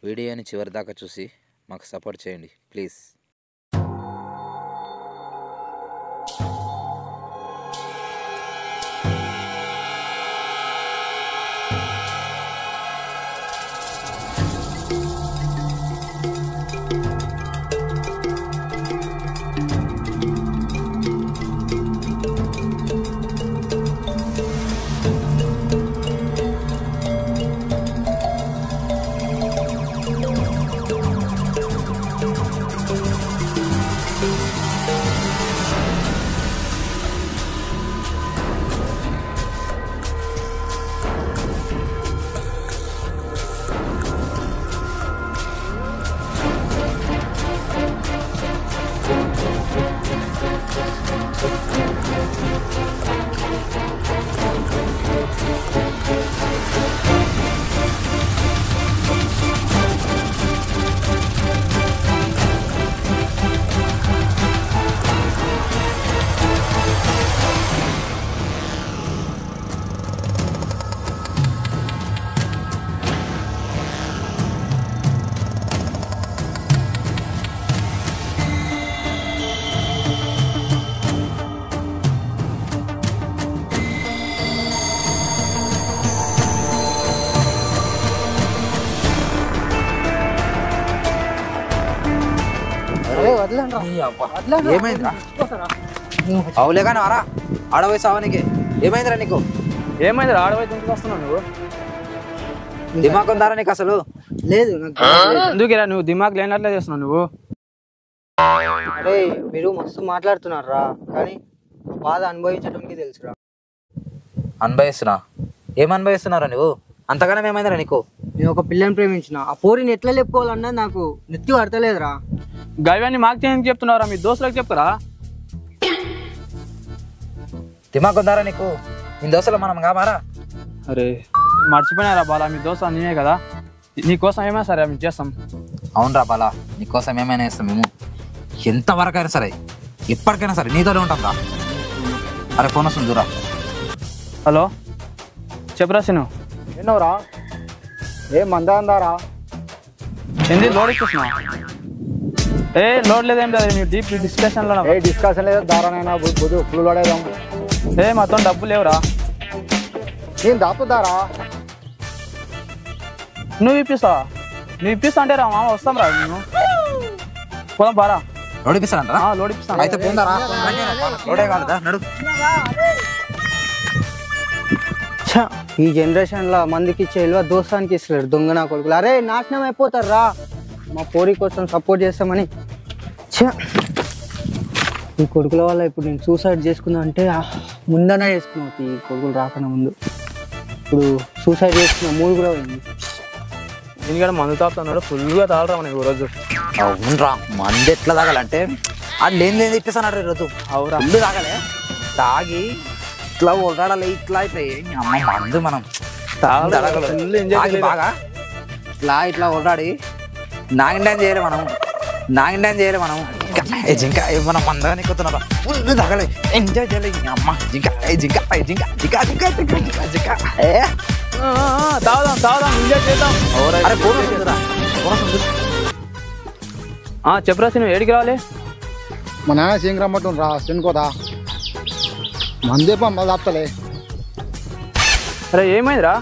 వీడియోని చివరి దాకా చూసి మాకు సపోర్ట్ చేయండి ప్లీజ్. ఏమైందిరా? అవులే కానీ వారా ఆడవై సావానికి ఏమైందిరా నీకు? ఏమైందిరా ఆడవై ఇంటికి వస్తున్నావు నువ్వు? దిమాగ్ ఉందారా నీకు అసలు? లేదు. ఎందుకురా నువ్వు దిమాగ్ లేనట్లే చేస్తున్నావు నువ్వు? అరే మీరు మస్తు మాట్లాడుతున్నారా, కానీ బాధ అనుభవించడానికి తెలుసురా. అనుభవిస్తున్నా? ఏం అనుభవిస్తున్నారా నువ్వు? అంతగానే ఏమైందిరా నీకు? నేను ఒక పిల్లని ప్రేమించిన, ఆ పోరిని ఎట్లా లేపుకోవాలన్నది నాకు నెత్తి పడతలేదురా. గవ్యాన్ని మాకు చెప్తున్నారా? మీ దోస్తులకు చెప్తారా? దిమాగ్ ఉందారా నీకు? నీ దోస్తులు మనం కామారా? అరే మర్చిపోయినారా బాలా, మీ దోస్తు నేనే కదా, నీకోసం ఏమైనా సరే మేము చేస్తాం. అవునరా బాలా, నీకోసం ఏమైనా ఇస్తాం మేము, ఎంతవరకైనా సరే ఎప్పటికైనా సరే నీతోనే ఉంటాం రా. అరే ఫోన్ వస్తుంది దూరా. హలో చెప్పరా సిను? ఎన్నోరా? ఏ మందా అందారా? ఏంది లోడ్ ఇచ్చేస్తున్నా? ఏ లోడ్ లేదేం లేదు, మీరు డీప్ డిస్కషన్లో. ఏ డిస్కషన్ లేదా దారానైనా బుద్ధి ఫుల్ పడేదాం. ఏ మొత్తం డబ్బులు లేవురా. నేను దాపుదారా? నువ్వు ఇప్పిస్తావా? నువ్వు ఇప్పిస్తా అంటే రా మామ వస్తాం రా. మేము పోదాం బారా. లోడ్ ఇప్పిస్తానంటారా? లోడ్ ఇప్పిస్తాను. అయితే పోందారా, లోడే కాదు నడు. ఈ జనరేషన్ లో మందికి ఇచ్చే విలువ దోస్తానికి ఇస్తలేరు దొంగ నా కొడుకులు. అరే నాశనం అయిపోతారు రా, మా పోరి కోసం సపోర్ట్ చేస్తామని. ఈ కొడుకుల వల్ల ఇప్పుడు నేను సూసైడ్ చేసుకున్నా అంటే ముందనే చేసుకున్నావు, ఈ కొడుకులు రాకన్నా ముందు. ఇప్పుడు సూసైడ్ చేసుకున్న మూడు కూడా పోయింది. దీనికంటే మందు తాపుతున్నాడు, ఫుల్గా తాగరా మనకి రోజు. అవునరా, మంది ఎట్లా తాగాలంటే అది లేని ఇప్పిస్తాను ఈరోజు. అవురా, ఫుల్ తాగలే, తాగి ఇట్లా ఓడాడాలి, ఇట్లా ఇట్లా అమ్మ మందు మనం బాగా ఇట్లా ఓడాడి నాగిండాన్ చేయలే మనం, జింక మనం మందగానే ఎక్కుతున్నారా, ఫుల్ తాగలే, ఎంజాయ్ చేయలే అమ్మ. జింక జింక జింక జింక జింక జింక జింక తాగుదాం ఎంజాయ్ చేద్దాం. అరే ఫోన్ చెప్పరా నువ్వు ఏడికి రావాలి? మా నాన్న సింగ్ రమ్మటం రా, తినుకోదా మందేపా మళ్ళీ దాపుతలే. అరే ఏమైందిరా?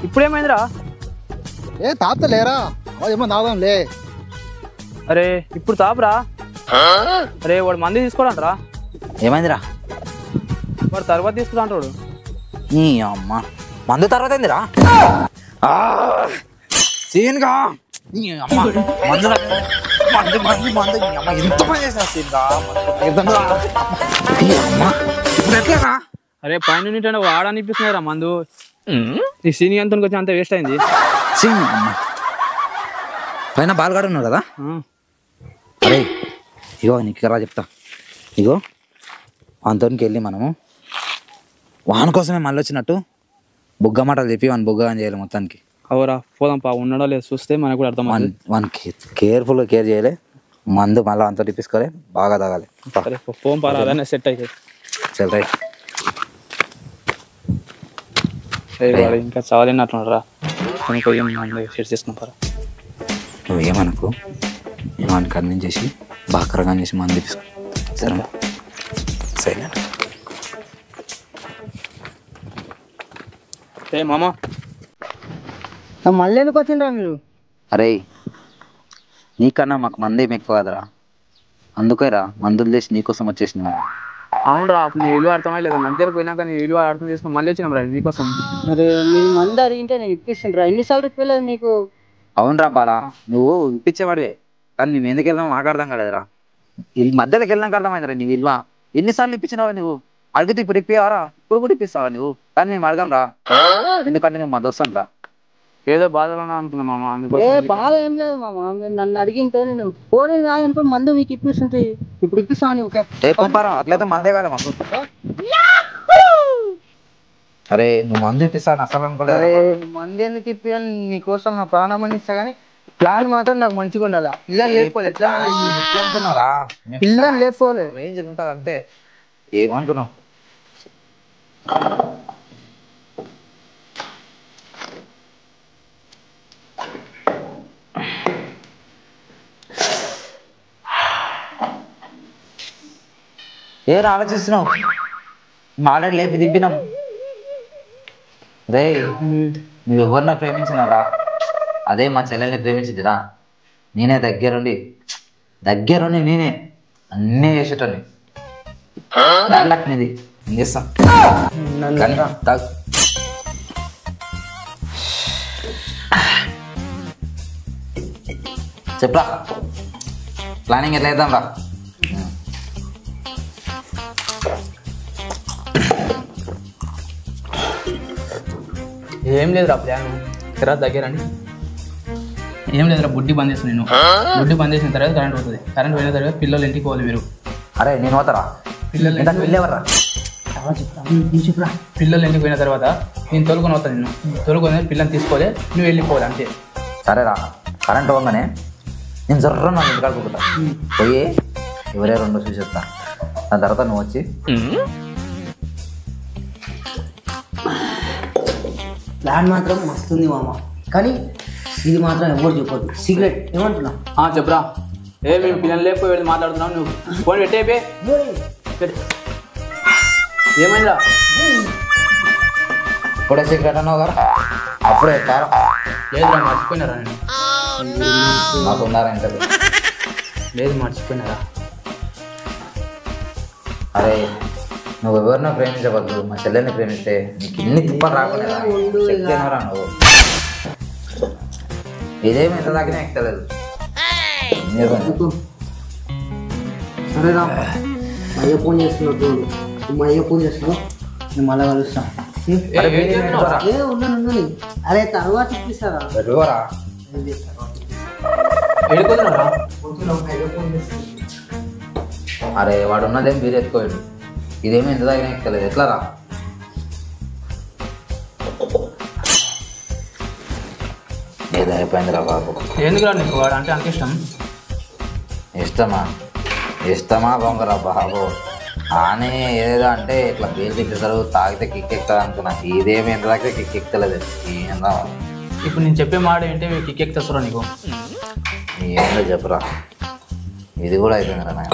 ఇప్పుడు ఏమైందిరా? ఏ తాపుతలేరా? ఏమో తాగుదాంలే. అరే ఇప్పుడు తాపురా. అరే వాడు మంది తీసుకోడంటరా. ఏమైందిరా? వాడు తర్వాత తీసుకురా అంటాడు. ఈ అమ్మ మందు తర్వాత ఏందిరా? సీన్గా అమ్మ మందు మందు మందు మందు అమ్మ ఎంత పని చేసిన సీన్గా ఇప్పుడు ఎట్లారా? అరే పైన వాడనిపిస్తున్నారా మందు. ఈ సీని అంతా వచ్చి అంత వేస్ట్ అయింది. అమ్మ పైన బాల్గాడు ఉన్నాడు కదా. అరే ఇగో నీకు రా చెప్తా, ఇగో అంతోనికి వెళ్ళి మనము వాని కోసమే మళ్ళీ వచ్చినట్టు బుగ్గ మాటలు చెప్పి వాని బుగ్గ అని చేయాలి మొత్తానికి. అవురా పోదాం పా, ఉన్నాడో లేదు చూస్తే మనకు కూడా అర్థం. వానికి కేర్ఫుల్గా కేర్ చేయాలి, మందు మళ్ళీ అంతా తిప్పించుకోవాలి, బాగా తాగాలి. ఫోన్ పారా అదే సెట్ అవుతుంది. చల్ రైట్. ఇంకా చావలేనట్టున్నారా, సెట్ చేసుకున్నాం పారా. నువ్వేమనుకో ఏమని కన్విన్స్ చేసి బాకరగా చేసి మంది తీసుకో సరేనా సైలెంట్ ఏ మామ మళ్ళీ ఎందుకు వచ్చిండ్రా మీరు? అరే నీకన్నా మాకు మంది ఏమి ఎక్కువ కదరా అందుకేరా మందులు చేసి నీకోసం వచ్చేసిన అవునరా నీ విలువ అర్థమై లేదు మందికి పోయినాక నీ విలువ అర్థం చేసుకుని మళ్ళీ వచ్చినాం రా నీకోసం. మరి మీ మంది అడిగింటే నేను ఇప్పిస్తుండ్రా, ఎన్నిసార్లు ఇప్పలేదు నీకు? అవునరా బాలా నువ్వు ఇప్పించేవాడివే కానీ మేము ఎందుకు వెళ్దాం మాకు అర్థం కాలేదురా ఈ మధ్యలోకి వెళ్ళినాక అర్థమైందిరా నీ విలువ ఎన్నిసార్లు ఇప్పించినావా నువ్వు అడిగితే ఇప్పుడు ఇప్పివారా ఇప్పుడు కూడా ఇప్పిస్తావా నువ్వు కానీ మేము అడగం రా ఎందుకంటే నేను మా దోస్తాను రా ఏదో బాధలో అనుకున్నా మామ అందుకోసం. ఏ బాధ ఏం లేదు మామ, నన్ను అడిగింటే నేను పోనీ రాదనుకో మందు మీకు ఇప్పిస్తుంటే ఇప్పుడు ఇప్పిస్తాను. ఓకే ఏ పంపారా అట్లయితే మందే కాదు మాకు. అరే నువ్వు మందు ఇప్పిస్తాను అసలు అనుకోలేదు. అరే మంది ఎందుకు ఇప్పియాలి, నీకోసం నా ప్రాణం అని ఇస్తా కానీ ప్లాన్ మాత్రం నాకు మంచిగా ఉండాలి. పిల్లలు లేకపోలే ఎట్లా అంటున్నారా పిల్లలు లేకపోలే రేంజ్ ఉంటుంది అంతే ఏమంటున్నావు. ఆలోచిస్తున్నావు ఆల్రెడీ లేపి దింపినాం రే నువ్వు ఎవరిన ప్రేమించినారా అదే మా చెల్లెల్ని ప్రేమించిందిరా నేనే దగ్గరుండి నేనే అన్నీ చేసేటోని నీది ఏం చేస్తాం కానీ తాగు చెప్పరా ప్లానింగ్ ఎట్లా వేద్దాం రా. ఏం లేదురా ప్లాన్ తర్వాత దగ్గరండి. ఏం లేదురా బుడ్డి బంద్ చేస్తాను నేను. బుడ్డి బంద్ చేసిన తర్వాత కరెంట్ పోతుంది. కరెంట్ పోయిన తర్వాత పిల్లలు ఇంటికి పోవాలి మీరు. అరే నేను పోతారా పిల్లలు వెళ్ళేవరా పిల్లలు ఇంటికి పోయిన తర్వాత నేను తొలుకొని వస్తాను. నిన్ను తొలుకొని పిల్లల్ని తీసుకోవాలి నువ్వు వెళ్ళిపోవాలి అంతే. సరేరా కరెంట్ పోగానే నేను జర్ర నా ఇంటికాడ కూకుంటా పోయి ఎవరే రెండో చూసి వస్తా దాని తర్వాత నువ్వు వచ్చి ప్లాన్ మాత్రం మస్తుంది మామ, కానీ ఇది మాత్రం ఎవరు చెప్పొద్దు. సిగరెట్ ఏమంటున్నా చెప్పురా. ఏ మేము పిల్లలు లేకపోయి వెళ్ళి మాట్లాడుతున్నావు నువ్వు ఫోన్ పెట్టే ఏమైందా ఇప్పుడే సిగరెట్ అన్నావు కదా అప్పుడే కారం లేదురా మర్చిపోయినారా నేను మాకు ఉన్నారా ఇంకా లేదు మర్చిపోయినారా. అరే నువ్వు ఎవరినో ప్రేమించవద్దు మా చెల్లెల్ని ప్రేమిస్తే నీకు ఇన్ని తిప్పలు రాకుండా చెప్తేనరా నువ్వు ఇదేమి ఎంత దాకినా ఎక్కలేదు. సరేరా మయ్య ఫోన్ చేస్తున్నావు, మయ్య ఫోన్ చేస్తున్నావు, నేను మళ్ళీ కలుస్తాను. ఉన్నాను అరే తర్వాత ఇప్పిస్తారా పెట్టుకోరా అరే వాడు ఉన్నదేం మీరు ఎత్తుకోడు ఇదేమీ ఎంత దాకా ఎక్కలేదు ఎట్లా రా. ఏదో అయిపోయిందిరా బాబు. ఎందుకురా నీకు వాడు అంటే అంత ఇష్టం? ఇష్టమా బొంగరా బాబు ఆనే ఏదో అంటే ఇట్లా బీర్ తిప్పుతారు తాగితే కిక్ ఎక్కుతుంది అనుకున్నా ఇదేమి ఎంత దాకా కిక్ ఎక్కలేదు. ఏందా ఇప్పుడు నేను చెప్పే మాట ఏంటే కిక్ ఎక్కుతారా నీకు? ఏందో చెప్పురా ఇది కూడా అయిపోయిందిరా నాయన.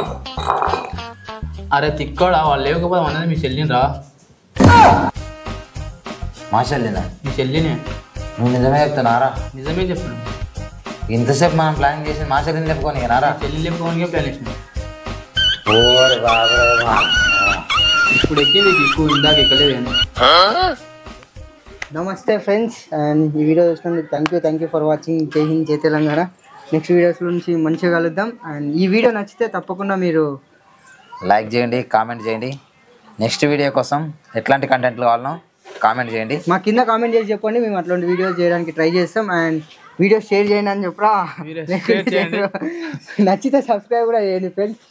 అరే తిక్కోడా వాళ్ళు లేకపోతే అన్నది మీ చెల్లినిరా. మా చెల్లినా? మీ చెల్లినే. నువ్వు నిజమే చెప్తున్నారా? నిజమే చెప్తున్నాను. ఇంతసేపు మనం ప్లానింగ్ చేసి మా చెల్లిని చెప్పుకొని నారా? చెల్లి చెప్పుకోనికే ప్లాన్ చేసిన. ఓరే బాబు ఇప్పుడు ఎక్కింది కిక్కు ఇందాక ఎక్కలేదు. నమస్తే ఫ్రెండ్స్, అండ్ ఈ వీడియో చూసినందుకు థ్యాంక్ యూ ఫర్ వాచింగ్. జై హింద్, జై తెలంగాణ. నెక్స్ట్ వీడియోస్ నుంచి మంచిగా కలుద్దాం. అండ్ ఈ వీడియో నచ్చితే తప్పకుండా మీరు లైక్ చేయండి, కామెంట్ చేయండి. నెక్స్ట్ వీడియో కోసం ఎట్లాంటి కంటెంట్లు కావాలనో కామెంట్ చేయండి. మా కింద కామెంట్ చేసి చెప్పండి, మేము అట్లాంటి వీడియోస్ చేయడానికి ట్రై చేస్తాం. అండ్ వీడియో షేర్ చేయండి అని చెప్పరా, నచ్చితే సబ్స్క్రైబ్ కూడా చేయండి ఫ్రెండ్స్.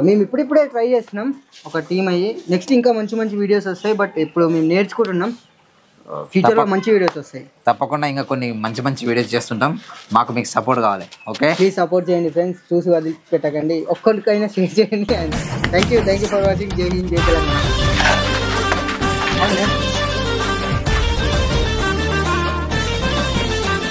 మేము ఇప్పుడిప్పుడే ట్రై చేస్తున్నాం ఒక టీం అయ్యి. నెక్స్ట్ ఇంకా మంచి వీడియోస్ వస్తాయి, బట్ ఇప్పుడు మేము నేర్చుకుంటున్నాం. ఫ్యూచర్లో మంచి వీడియోస్ వస్తాయి తప్పకుండా. ఇంకా కొన్ని మంచి వీడియోస్ చేస్తుంటాం. మాకు మీకు సపోర్ట్ కావాలి. ఓకే, ప్లీజ్ సపోర్ట్ చేయండి ఫ్రెండ్స్. చూసి వదిలిపెట్టకండి, ఒక్కరికైనా షేర్ చేయండి. Thank you for watching. జై హింద్, జై తెలంగాణ.